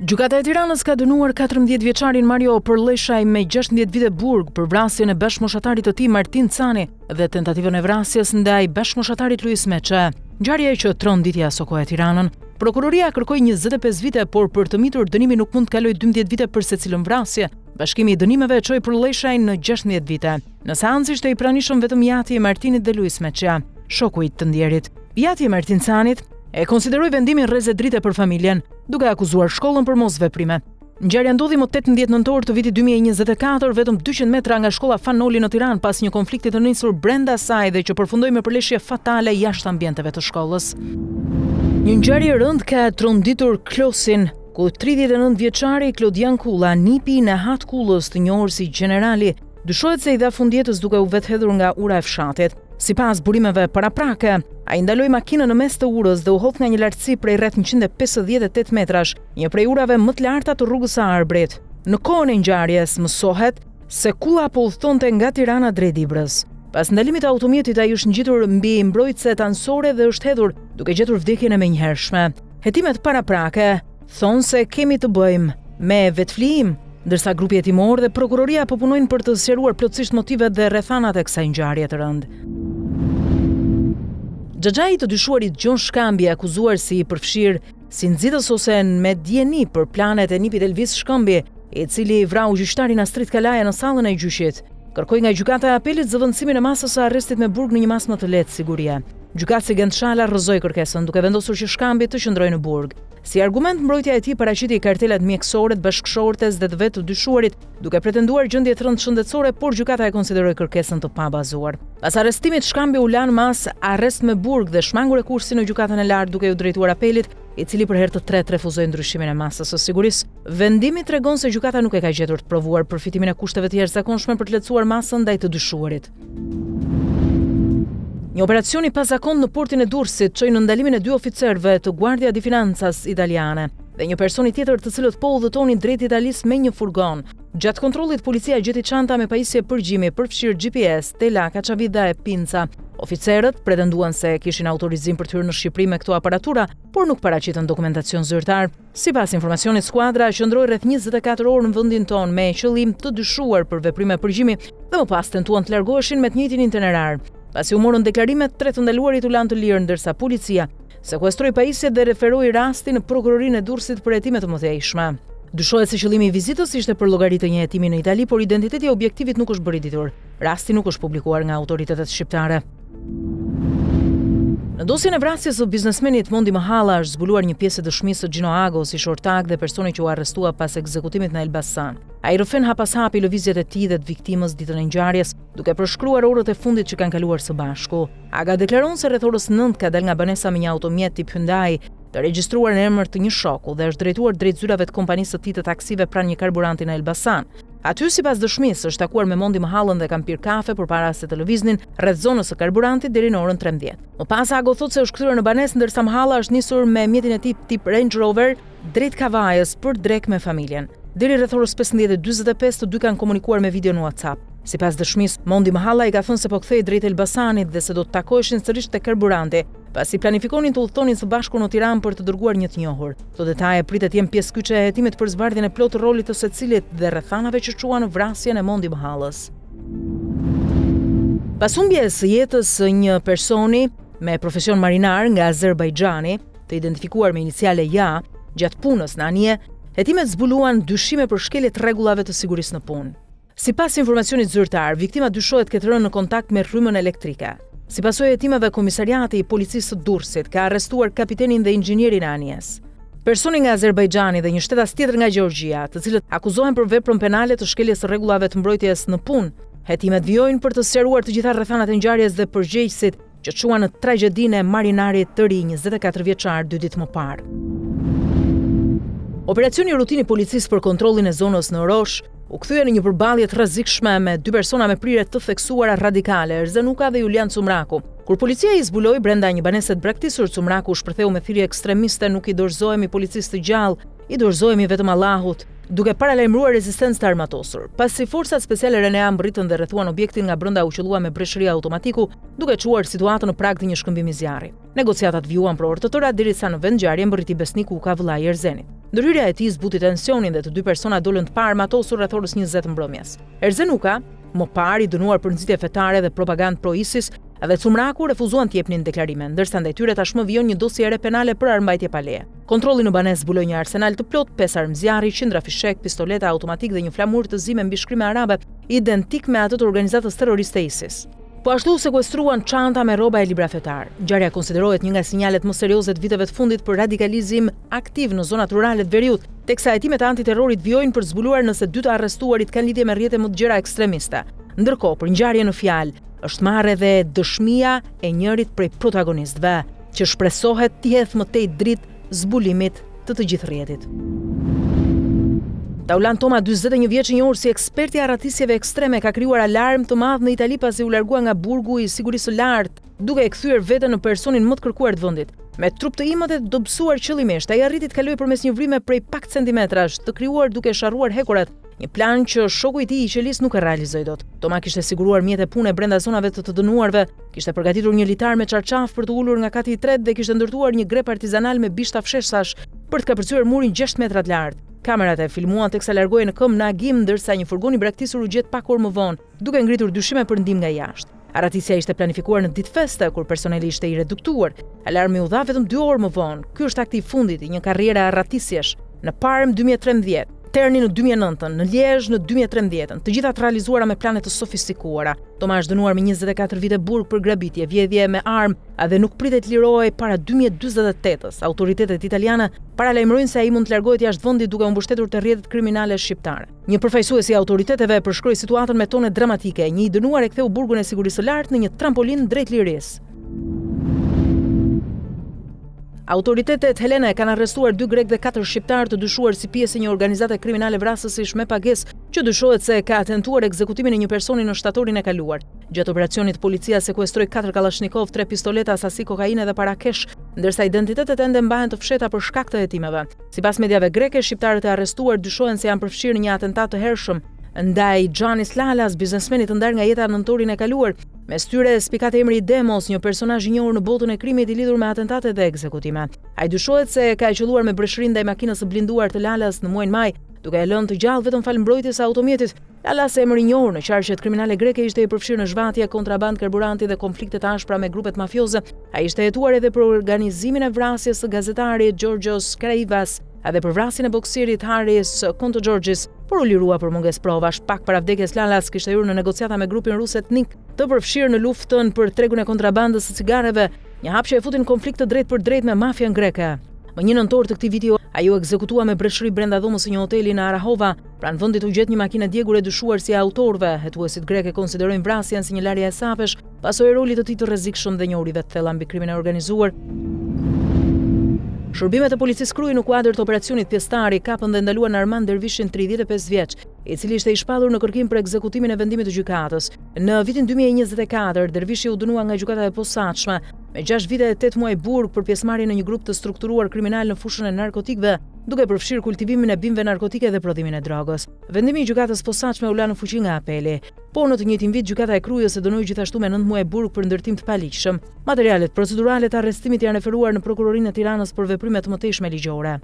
Gjykata e Tiranës ka dënuar 14 vjeçarin Mario Përlleshaj me 16 vite burg për vrasjen e bashkëmoshatarit të tij Martin Cani dhe tentativën e vrasjes ndaj bashkëmoshatarit Luis Meçe. Ngjarje që tronditja sokoi Tiranën. Prokuroria kërkoi 25 vite, por për të mitur dënimi nuk mund të kalojë 12 vite për secilën vrasje. Bashkimi i dënimeve çoi Përlleshajin në 16 vite. Në seancë ishte i pranishëm vetëm jati e Martinit dhe Luis Meçe, shoku i të ndjerit. Jati e Martin Canit e konsideroi vendimin rrezet drite për familjen, duke akuzuar shkollën për mosveprime. Ngjarja ndodhi më 18 nëntor të vitit 2024, vetëm 200 metra nga shkolla Fanoli në Tiranë, pas një konflikti të nisur brenda saj dhe që përfundoi me përleshje fatale jashtë ambienteve të shkollës. Një ngjarje rënd ka tronditur Klosin, ku 39 vjeçari Klodian Kulla, nipi i Nehat Kullës, të njohur si Generali, dyshohet se i dha fundjetës duke u vethedhur nga ura e fshatit. Sipas burimeve paraprake, ai ndaloi makinën në mes të urës dhe u hodh nga një lartësi prej rreth 158 metrash, një prej urave më të larta të rrugës së Arbrit. Në kohën e ngjarjes mësohet se Kulla po udhtonte nga Tirana drejt Dibrës. Pas ndalimit të automjetit, ai është ngjitur mbi mbrojtëse anësore dhe është hedhur, duke gjetur vdekjen e menjëhershme. Hetimet paraprake thonë se kemi të bëjmë me vetflijim, ndërsa grupi hetimor dhe prokuroria po punojnë për të sqaruar plotësisht motivet dhe rrethanat e kësaj ngjarje të rëndë. Xhaxhai të dyshuarit Gjon Shkambi, akuzuar si i përfshirë si nxitës ose me dieni për planet e nipit Elvis Shkambi, i cili vrau gjyqtarin Astrid Kalaja në sallën e gjyqit, kërkoi nga gjykata e apelit zëvendësimin e masës së arrestit me burg në një masë më të lehtë sigurie. Gjykatësi Gendshala rrëzoi kërkesën, duke vendosur që Shkambi të qëndrojë në burg. Si argument, mbrojtja e tij paraqiti kartelat mjekësore të bashkëshortes dhe të vet të dyshuarit, duke pretenduar gjendje të rëndë shëndetësore, por gjykata e konsideroi kërkesën të pabazuar. Pas arrestimit, Shkambi u lan mas arrest me burg dhe shmangur e kursi në gjykatën e lartë, duke u drejtuar apelit, i cili për herë të tretë refuzoi ndryshimin e masës së sigurisë. Vendimi tregon se gjykata nuk e ka gjetur të provuar përfitimin e kushteve të jashtëzakonshme për të lehtësuar masën ndaj të dyshuarit. Një operacion i pazakon në portin e Durrësit çoi në ndalimin e 2 oficerëve të Guardia di Finanzas italiane dhe një personi tjetër, të cilët po udhëtonin drejt Italisë me një furgon. Gjatë kontrollit, policia gjeti çanta me pajisje përgjimi, përfshirë GPS, tela, kaçavidha e pinca. Oficerët pretenduan se kishin autorizim për të hyrë në Shqipëri me këto aparatura, por nuk paraqitën dokumentacion zyrtar. Sipas informacionit, skuadra qëndroi rreth 24 orë në vendin tonë me qëllim të dyshuar për veprime përgjimi dhe më pas tentuan të largoheshin me të njëjtin itinerar. Pasi u morën deklarimet, 3 të ndaluarit u lanë të lirë, ndërsa policia sekuestroi pajisjet dhe referoi rastin në prokurorinë e Durrësit për hetime të mëtejshme. Dyshohet se qëllimi i vizitës ishte për llogaritë një hetimi në Itali, por identiteti i objektivit nuk është bërë i ditur. Rasti nuk është publikuar nga autoritetet shqiptare. Në dosjen e vrasjes së biznesmenit Mondi Mahalla është zbuluar një pjesë e dëshmisë së Gino Ago si shortak dhe personi që u arrestua pas ekzekutimit në Elbasan. Ai rrëfen hap pas hapi lëvizjet e tij dhe të viktimës ditën e ngjarjes, duke përshkruar orët e fundit që kanë kaluar së bashku. Aga deklaron se rreth orës 9 ka dalë nga banesa me një automjet tip Hyundai, të regjistruar në emër të një shoku dhe është drejtuar drejt zyrave të kompanisë së tij të taksive pranë një karburanti në Elbasan. Aty, sipas dëshmisë, është takuar me Mondi Mahallën dhe kanë pirë kafe përpara se të lëviznin rreth zonës së karburantit deri në orën 13. Më pas, Ago thotë se është kthyer në banesë, ndërsa Mahalla është nisur me mjetin e tij tip Range Rover drejt Kavajës për drek me familjen. Deri rreth orës 15:45 të dy kanë komunikuar me video në WhatsApp. Sipas dëshmisë, Mondi Mahalla i ka thënë se po kthehej drejt Elbasanit dhe se do të takoheshin sërish te karburanti, pasi planifikonin të udhtonin së bashku në Tiranë për të dërguar një të njohur. Këto detaje pritet jenë pjesëkyçe e hetimit për zbardhjen e plotë rolit të secilit dhe rrethanave që çuan në vrasjen e Mondi Mahallës. Pas humbjes së jetës së një personi me profesion marinar nga Azerbajxhani, të identifikuar me iniciale Ja, gjatë punës në anije, hetimet zbuluan dyshime për shkelje të rregullave të sigurisë në punë. Sipas informacionit zyrtar, viktima dyshohet ketë rënë në kontakt me rrymën elektrike. Si pasojë e hetimeve, komisariati i policisë së Durrësit ka arrestuar kapitenin dhe inxhinierin e anijes. Personi nga Azerbajxhani dhe një shtetas tjetër nga Gjeorgjia, të cilët akuzohen për veprën penale të shkeljes së rregullave të mbrojtjes në punë. Hetimet vijojnë për të sqaruar të gjitha rrethanat e ngjarjes dhe përgjegjësit që çuan në tragjedinë e marinarit të ri 24 vjeçar 2 ditë më parë. Operacioni rutini i policisë për kontrollin e zonës në Rosh u kthye në një përballje të rrezikshme me 2 persona me prirje të theksuara radikale, Erzenuka dhe Julian Cumraku. Kur policia i zbuloi brenda një banese të braktisur, Cumraku u shpërtheu me thirrje ekstremiste: "Nuk i dorëzohemi policisë të gjallë, i dorëzohemi vetëm Allahut." duke paralajmëruar rezistencë të armatosur. Pasi forcat speciale RNA mbritën dhe rrethuan objektin nga brenda u qellua me breshëri automatiku, duke çuar situatën në prag të një shkëmbimi zjarri. Negociatat vijuan për orë të tëra derisa në vend ngjarje mbërriti besniku Uka vëllai i Erzenit. Ndërhyrja e tij zbuti tensionin dhe të dy persona dolën të paarmatosur rreth orës 20 mbrëmjes. Erzen Uka, më parë i dënuar për nxitje fetare dhe propagandë pro-ISIS, dhe Cumraku refuzuan të jepnin deklarime, ndërsa ndaj tyre tashmë vijon një dosje re penale për armbajtje pa leje. Kontrolli në banesë zbuloi një arsenal të plot, 5 armë zjarri, qindra fishek, pistoleta automatik dhe një flamur të zi me mbishkrime arabe, identik me atë të organizatës terroriste ISIS. Po ashtu sekuestruan çanta me rroba e libra fetar. Ngjarja konsiderohet një nga sinjalet më serioze të viteve të fundit për radikalizim aktiv në zonat rurale të veriut, teksa hetimet e antiterrorit vijojnë për zbuluar nëse dy të arrestuarit kanë lidhje me rrjete më të gjëra ekstremiste. Ndërkohë, për ngjarje në fjalë, është marrë edhe dëshmia e njërit prej protagonistëve, që shpresohet të hedhë më tej dritë zbulimit të gjithë rrjetit. Taulan Toma, 41 vjeç i njohur si ekspert i arratisjeve ekstreme, ka krijuar alarm të madh në Itali pasi u largua nga burgu i sigurisë së lartë, duke e kthyer veten në personin më të kërkuar të vendit. Me trup të imët e dobësuar qëllimisht, ai arriti të kalojë përmes një vrime prej pak centimetrash, të krijuar duke sharruar hekurat, një plan që shoku i tij i qelis nuk e realizoi dot. Toma kishte siguruar mjete pune brenda zonave të dënuarve, kishte përgatitur një litar me çarçaf për të ulur nga kati i tretë dhe kishte ndërtuar një grep artizanal me bishta fsheshtash për të kapërcyer murin 6 metra të lartë. Kamerat e filmuan teksa largohej në këmbë në agim, ndërsa një furgon i braktisur u gjet pak orë më vonë, duke ngritur dyshime për ndihmë nga jashtë. Arratisja ishte planifikuar në ditë feste, kur personeli ishte i reduktuar. Alarmi u dha vetëm 2 orë më vonë. Ky është akti i fundit i një karriere arratisjesh. Në Parm 2013, Terni në 2009, në Liezh në 2013, të gjitha të realizuara me plane të sofistikuara. Toma është dënuar me 24 vite burg për grabitje, vjedhje me armë, dhe nuk pritet të lirohej para 2048-s. Autoritetet italiane paralajmërojnë se ai mund të largohet jashtë vendit duke u mbështetur te rrjetet kriminale shqiptare. Një përfaqësues i autoriteteve përshkroi situatën me tone dramatike. Një i dënuar e ktheu burgun e sigurisë së lartë në një trampolin drejt lirisë. Autoritetet helene kanë arrestuar 2 grek dhe 4 shqiptar të dyshuar si pjesë e një organizate kriminale vrasësish me pagesë që dyshohet se ka tentuar ekzekutimin e një personi në shtatorin e kaluar. Gjatë operacionit policia sekuestroi 4 kalashnikov, 3 pistoleta, sasi kokaine dhe para kesh, ndërsa identitetet ende mbahen të fshehta për shkak të hetimeve. Sipas mediave greke, shqiptarët e arrestuar dyshohen se janë përfshirë në një atentat të hershëm ndaj Xhanis Lalas, biznesmenit të ndar nga jeta nëntorin e kaluar. Mes tyre spikat emri i Demos, një personazh i njohur në botën e krimit i lidhur me atentate dhe ekzekutime. Ai dyshohet se ka qelluar me breshëri ndaj makinës së blinduar të Lalas në muajin maj, duke e lënë të gjallë vetëm fal mbrojtjes së automjetit. Lalas, emri i njohur në qarqet kriminale greke, ishte i përfshirë në zhvatje, kontraband karburanti dhe konflikte të ashpra me grupet mafioze. Ai ishte hetuar edhe për organizimin e vrasjes së gazetarit Georgios Karaivas, edhe për vrasjen e boksierit Haris Kontogjorgjis, por u lirua për mungesë provash. Pak para vdekjes, Lalas kishte hyrë në negociata me grupin rus etnik të përfshirë në luftën për tregun e kontrabandës së cigareve, një hap që e futi në konflikt të drejtë për drejtë me mafian greke. Më 1 nëntor të këtij viti, ai u ekzekutua me breshëri brenda dhomës së një hoteli në Arahova. Pranë vendit u gjet një makinë djegur e dyshuar si e autorëve. Hetuesit greke konsiderojnë vrasjen si një larje e sapesh, pasojë rolit të tij të rrezikshëm dhe njohurive të thella mbi krimin e organizuar. Shërbimet e policisë kryen në kuadër të operacionit Pjestari kapën dhe ndaluan Armand Dervishin, 35 vjeç, i cili ishte i shpallur në kërkim për ekzekutimin e vendimit të gjykatës. Në vitin 2024, Dervishi u dënua nga gjykata e posaçme me 6 vite e 8 muaj burg për pjesëmarrje në një grup të strukturuar kriminal në fushën e narkotikëve, duke përfshirë kultivimin e bimëve narkotike dhe prodhimin e drogës. Vendimi i gjykatës posaçme u la në fuqi nga apeli. Po në të njëjtin vit, gjykata e Krujës e dënoi gjithashtu me 9 muaj burg për ndërtim të paligjshëm. Materialet procedurale të arrestimit janë referuar në prokurorinë e Tiranës për veprime të mëtejshme ligjore.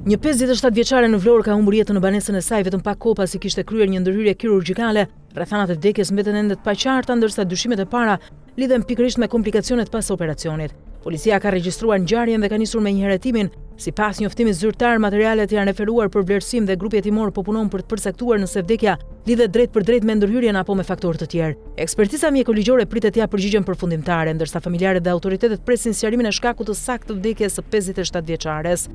Një 57 vjeçare në Vlorë ka humbur jetën në banesën e saj vetëm pak kohë pasi kishte kryer një ndërhyrje kirurgjikale. Rrethanat e vdekjes mbeten ende të paqarta, ndërsa dyshimet e para lidhen pikërisht me komplikacionet pas operacionit. Policia ka regjistruar ngjarjen dhe ka nisur me një heretimin. Sipas njoftimit zyrtar, materialet janë referuar për vlerësim dhe grupi hetimor po punon për të përcaktuar nëse vdekja lidhet drejt për drejt me ndërhyrjen apo me faktorë të tjerë. Ekspertiza mjekoligjore pritet t'ia përgjigjen përfundimtare, ndërsa familjarët dhe autoritetet presin sqarimin e shkakut të saktë të vdekjes së 57 vjeçares.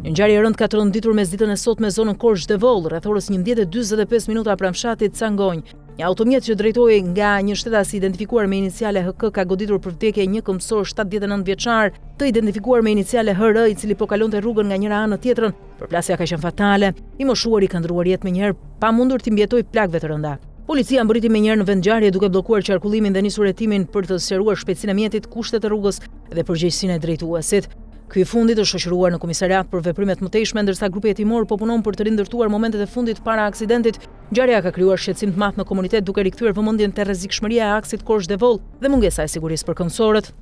Një ngjarje e rëndë ka tronditur mesditën e sotme zonën Korçë Devoll, rreth orës 11:45 minuta pranë fshatit Cangonj. Një automjet që drejtohej nga një shtetas i identifikuar me iniciale HK ka goditur për vdekje një këmbësor 79 vjeçar, të identifikuar me iniciale HR, i cili po kalonte rrugën nga njëra anë në tjetrën. Përplasja ka qenë fatale. I moshuari ka ndruar jetë menjëherë pa mundur të mbijetojë plagëve të rënda. Policia mbriti menjëherë në vend ngjarje duke bllokuar qarkullimin dhe nisur hetimin për të sqaruar shpejtësinë e mjetit, kushtet e rrugës dhe përgjegjësinë e drejtuesit. Ky i fundit është shoqëruar në komisariat për veprimet mëtejshme, ndërsa grupi hetimor po punon për të rindërtuar momentet e fundit para aksidentit. Ngjarja ka krijuar shqetësim të madh në komunitet duke rikthyer vëmendjen te rrezikshmëria e aksit Korçë Devol dhe mungesa e sigurisë për këngësorët.